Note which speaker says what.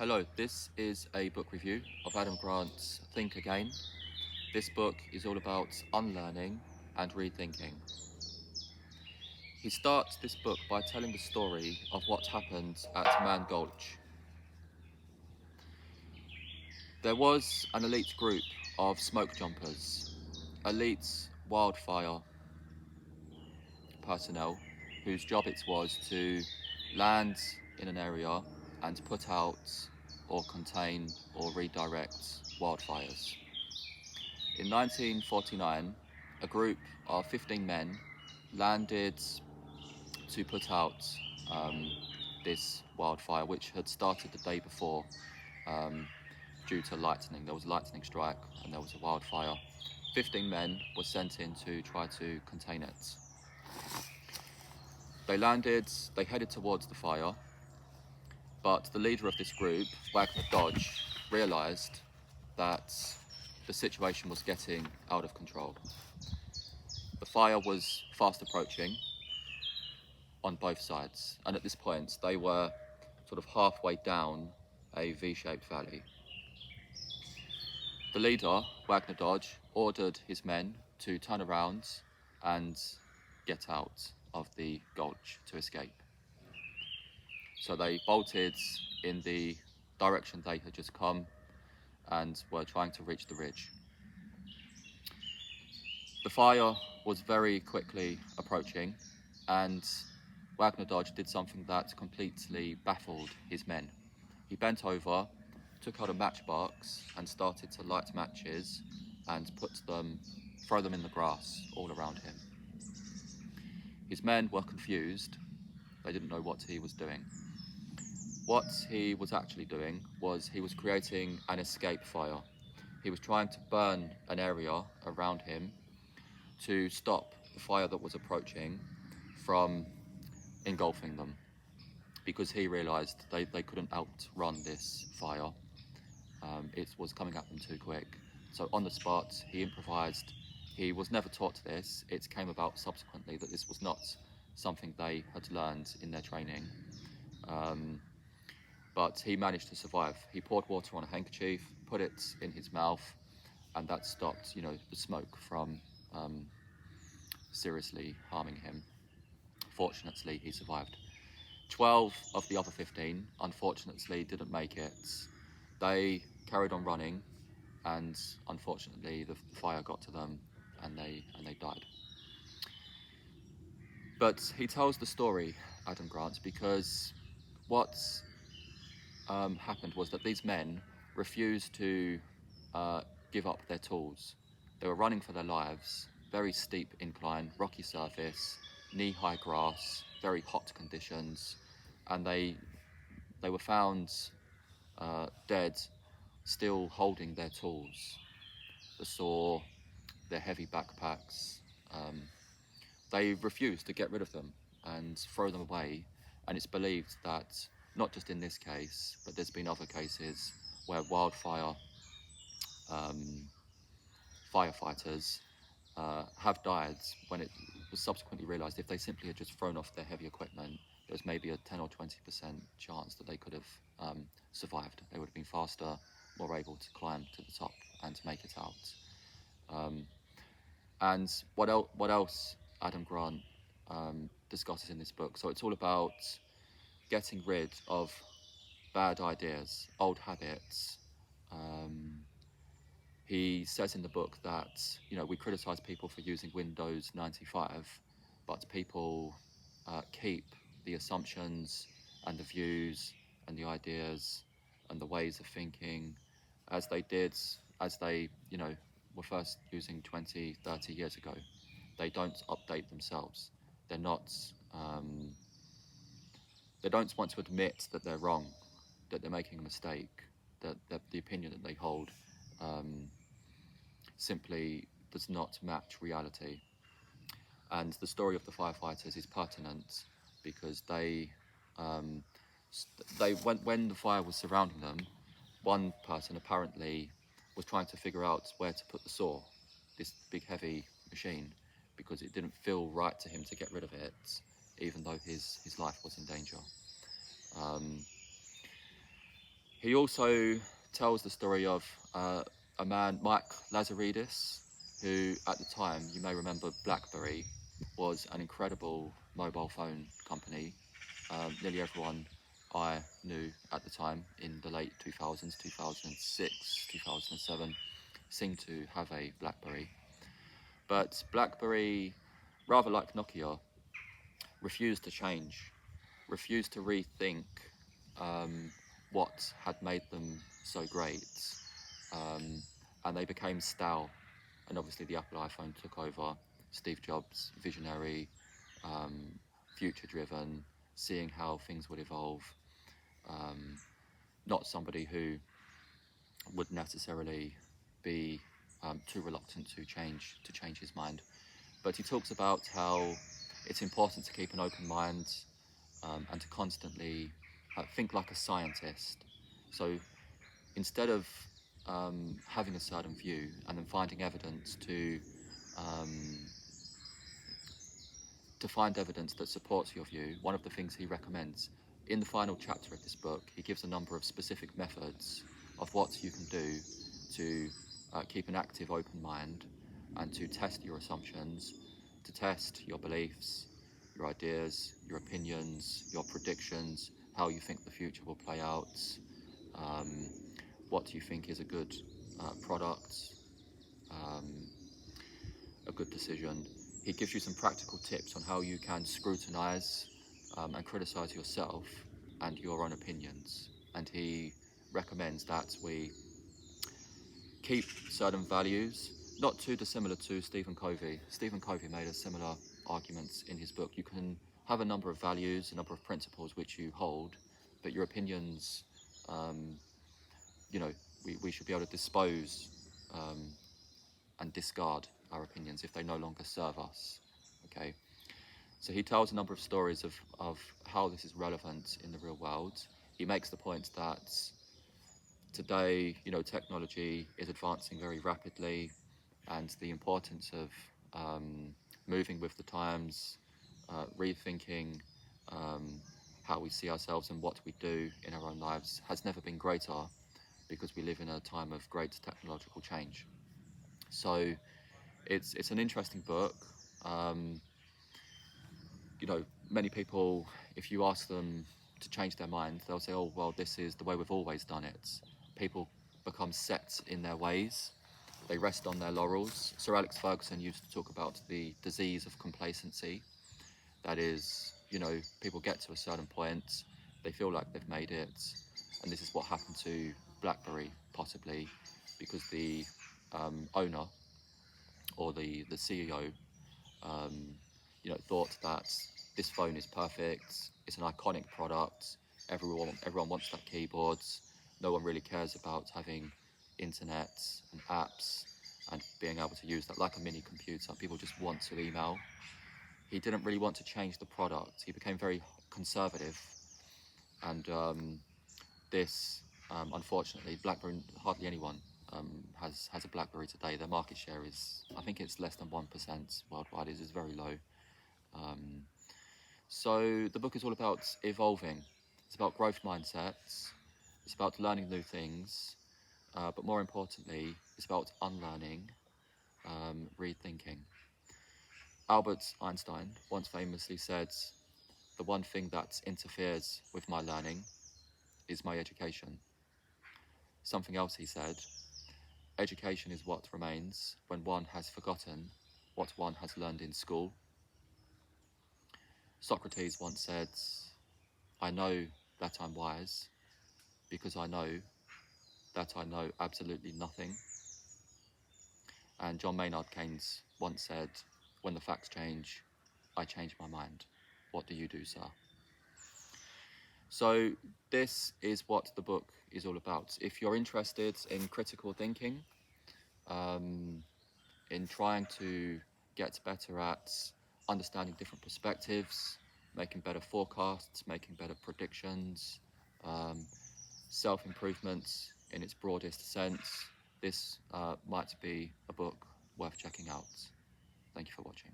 Speaker 1: Hello, this is a book review of Adam Grant's Think Again. This book is all about unlearning and rethinking. He starts this book by telling the story of what happened at Man Gulch. There was an elite group of smoke jumpers, elite wildfire personnel, whose job it was to land in an area and put out or contain or redirect wildfires. In 1949, a group of 15 men landed to put out this wildfire, which had started the day before due to lightning. There was a lightning strike and there was a wildfire. 15 men were sent in to try to contain it. They landed, they headed towards the fire, but the leader of this group, Wagner Dodge, realised that the situation was getting out of control. The fire was fast approaching on both sides, and at this point they were sort of halfway down a V-shaped valley. The leader, Wagner Dodge, ordered his men to turn around and get out of the gulch to escape. So they bolted in the direction they had just come and were trying to reach the ridge. The fire was very quickly approaching, and Wagner Dodge did something that completely baffled his men. He bent over, took out a matchbox and started to light matches and throw them in the grass all around him. His men were confused. They didn't know what he was doing. What he was actually doing was he was creating an escape fire. He was trying to burn an area around him to stop the fire that was approaching from engulfing them, because he realised they couldn't outrun this fire. It was coming at them too quick. So on the spot, he improvised. He was never taught this. It came about subsequently that this was not something they had learned in their training. But he managed to survive. He poured water on a handkerchief, put it in his mouth, and that stopped, the smoke from seriously harming him. Fortunately, he survived. 12 of the other 15, unfortunately, didn't make it. They carried on running, and unfortunately, the fire got to them, and they died. But he tells the story, Adam Grant, because what happened was that these men refused to give up their tools. They were running for their lives, very steep incline, rocky surface, knee-high grass, very hot conditions, and they were found dead, still holding their tools, the saw, their heavy backpacks. They refused to get rid of them and throw them away, and it's believed that, not just in this case, but there's been other cases where wildfire firefighters have died when it was subsequently realised if they simply had just thrown off their heavy equipment, there was maybe a 10 or 20% chance that they could have survived. They would have been faster, more able to climb to the top and to make it out. And what else Adam Grant discusses in this book? So it's all about getting rid of bad ideas, old habits. He says in the book that, we criticise people for using Windows 95, but people keep the assumptions and the views and the ideas and the ways of thinking as they were first using 20, 30 years ago. They don't update themselves. They're not, they don't want to admit that they're wrong, that they're making a mistake, that the opinion that they hold simply does not match reality. And the story of the firefighters is pertinent because when the fire was surrounding them, one person apparently was trying to figure out where to put the saw, this big heavy machine, because it didn't feel right to him to get rid of it, even though his life was in danger. He also tells the story of a man, Mike Lazaridis, who at the time, you may remember BlackBerry, was an incredible mobile phone company. Nearly everyone I knew at the time in the late 2000s, 2006, 2007, seemed to have a BlackBerry. But BlackBerry, rather like Nokia, refused to change, refused to rethink what had made them so great. And they became stale. And obviously the Apple iPhone took over. Steve Jobs, visionary, future-driven, seeing how things would evolve. Not somebody who would necessarily be too reluctant to change his mind. But he talks about how it's important to keep an open mind and to constantly think like a scientist. So instead of having a certain view and then finding evidence to find evidence that supports your view, one of the things he recommends in the final chapter of this book, he gives a number of specific methods of what you can do to keep an active, open mind and to test your assumptions, to test your beliefs, your ideas, your opinions, your predictions, how you think the future will play out, what you think is a good product, a good decision. He gives you some practical tips on how you can scrutinize and criticize yourself and your own opinions. And he recommends that we keep certain values, not too dissimilar to Stephen Covey. Stephen Covey made a similar argument in his book. You can have a number of values, a number of principles which you hold, but your opinions, we should be able to dispose and discard our opinions if they no longer serve us. Okay, so he tells a number of stories of how this is relevant in the real world. He makes the point that today, technology is advancing very rapidly, and the importance of moving with the times, rethinking how we see ourselves and what we do in our own lives has never been greater, because we live in a time of great technological change. So it's an interesting book. Many people, if you ask them to change their mind, they'll say, oh, well, this is the way we've always done it. People become set in their ways. They rest on their laurels. Sir Alex Ferguson used to talk about the disease of complacency. That is, people get to a certain point, they feel like they've made it, and this is what happened to BlackBerry, possibly, because the owner or the CEO thought that this phone is perfect, it's an iconic product, everyone wants that keyboard, no one really cares about having internet and apps and being able to use that like a mini computer. People just want to email. He didn't really want to change the product. He became very conservative, and this, unfortunately, BlackBerry, hardly anyone has a BlackBerry today. Their market share is, I think it's less than 1% worldwide. It is very low. So the book is all about evolving. It's about growth mindsets. It's about learning new things. But more importantly, it's about unlearning, rethinking. Albert Einstein once famously said, the one thing that interferes with my learning is my education. Something else he said, education is what remains when one has forgotten what one has learned in school. Socrates once said, I know that I'm wise because I know that I know absolutely nothing. And John Maynard Keynes once said, when the facts change, I change my mind. What do you do, sir? So this is what the book is all about. If you're interested in critical thinking, in trying to get better at understanding different perspectives, making better forecasts, making better predictions, self-improvement in its broadest sense, this might be a book worth checking out. Thank you for watching.